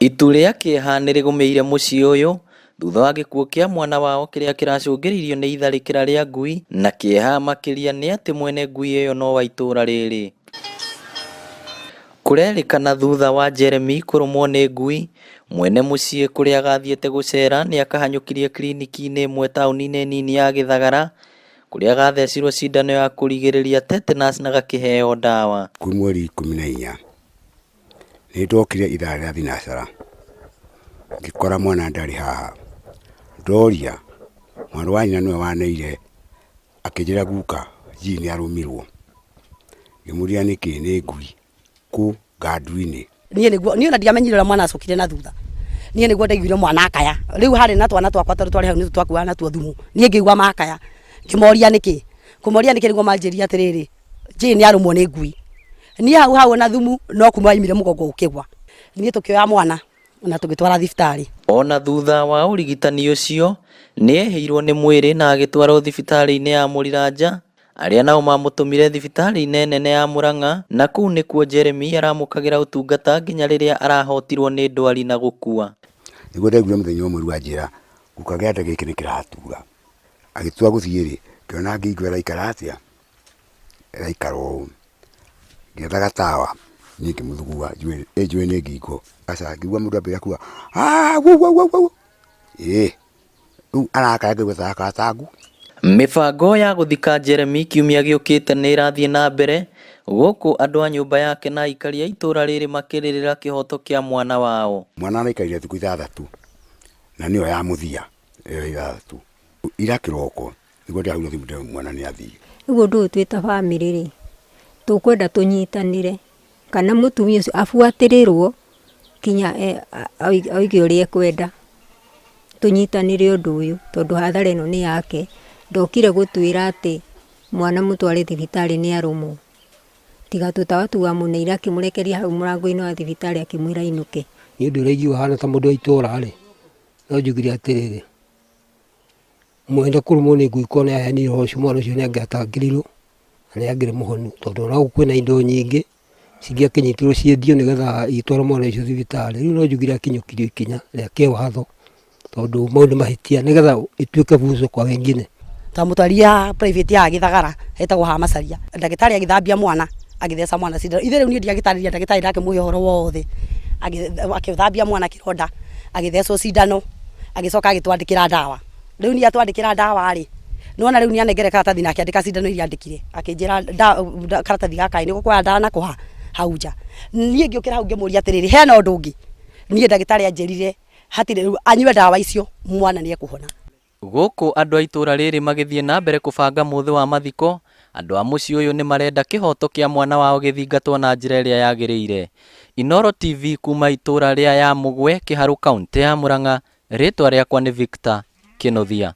Itu ria kieha nirigumeire mucii uyu thutha wa gikuo kia mwana wao kiria kiracungiririo ni itharikira ria ngui, na kieha makiria ni ati mwene ngui iyo no wa itura riri. Kurerikana thutha wa Jeremy kurumwo ni ngui, mwene mucii kuria agathiete gucera ni akahanyukirie kliniki-ini imwe tauni-ini nini ya Githagara, kuria agathecirwo cindano ya kurigiriria tetanus na gakiheo ndawa. Kwi mweri 14 nindokire ithaa ria thinacara ngikora mwana ndari haha, ndoria mwana wa nyina niwe waneire, akinjira guka ji ni arumirwo, ngimuria niki ni ngui ku gandu-ini. Nie na ndiamenyire mwana acukire na thutha, nie niguo ndaiguire mwana akaya. Riu hari na twana twakwa twari hau ni twakuaga na tuo thumu, nie ngigua makaya, ngimoria niki niguo manjiria atiriri ji ni arumwo ni ngui. Nie hau na thumu no kumaimire mugongo ukigwa, nie tukioya mwana na tugitwara thibitari. Ona thutha wa urigitani ucio ni eheirwo ni mwiri na agitwarwo thibitari-ini ya Muriranja, aria nao mamutumire thibitari-ini nene ya Murang'a, na kuu nikuo Jeremy aramukagira utungata nginya riria arahotirwo ni ndwari na gukua. Niguo ndaiguire muthenya umwe rwanjira guka giate giki ni kiratura, agitua guthie kiona ngiigua raikara atia, raikaro ngethaga tawa niki muthugua njue ni ngingo aca ngigua mundu ambia kuwa riu arakaya ngigwethaga tangu. Mibango ya guthika Jeremy kiumia giukite ni irathie na mbere, guku andu a nyumba yake na aikari a itura riri makiririra kihoto kia mwana wao. Mwana araikarire thiku 6 na niyo ya muthia iyo 6 ira kiroko niguo ndiahurire thimu mwana ni athii. Iguo ndu twita family ri tukwenda tunyitanire kana mutumia ucio afuatirirwo kinya oige uria kwenda tunyitanire undu uyu, tondu hathara ino ni yake. Ndokire gutwira ati mwana mutware thibitari ni arumwo, tiga tutawatua muneira akimurekeria hau murango-ini wa thibitari akimwira inuke. Ni undu uraigua hana ta mundu wa itura ri, no njugire atiriri mwenda kurumwo ni ngui kona yaheanire ucio mwana ucio ni angiatangirirwo na ni angire muhonu, tondu no kwina indo nyingi cingiakinyitirwo ciendio nigetha itwara mwana ucio thibitari. Riu no njugire akinyukirio ikinya ria kiwatho, tondu maundu mahitia nigetha ituike buzo kwa wengine. Tamutwaria private ya Githagara etagwo ha Macaria, ndagitari agithambia mwana agitheca mwana cindano. Ithe riu ni ndiagitariria ndagitari ndake muhe horo wothe, agithambia mwana kironda agithecwo cindano agicoka agitwandikira ndawa. Riu ni atwandikira ndawa ri nona riu ni anengere karatathi na akiandika cindano iria andikire, akinjira karatathi gaka ni gukwa ndawa na kuha hau nja. Nie ngiukira hau ngimuria atiriri hena undu ungi, nie ndagitari anjirire hatire anyue ndawa icio mwana ni ekuhona. Guku andu a itura riri magithie na mbere kubanga muthi wa mathiko, andu a mucii uyu ni marenda kihoto kia mwana wao githingatwo na njira iria yagiriire. Inooro TV kuma itura ria ya Mugwe, Kiharu, kaunti ya Murang'a. Ritwa riakwa ni Victor Kinothia.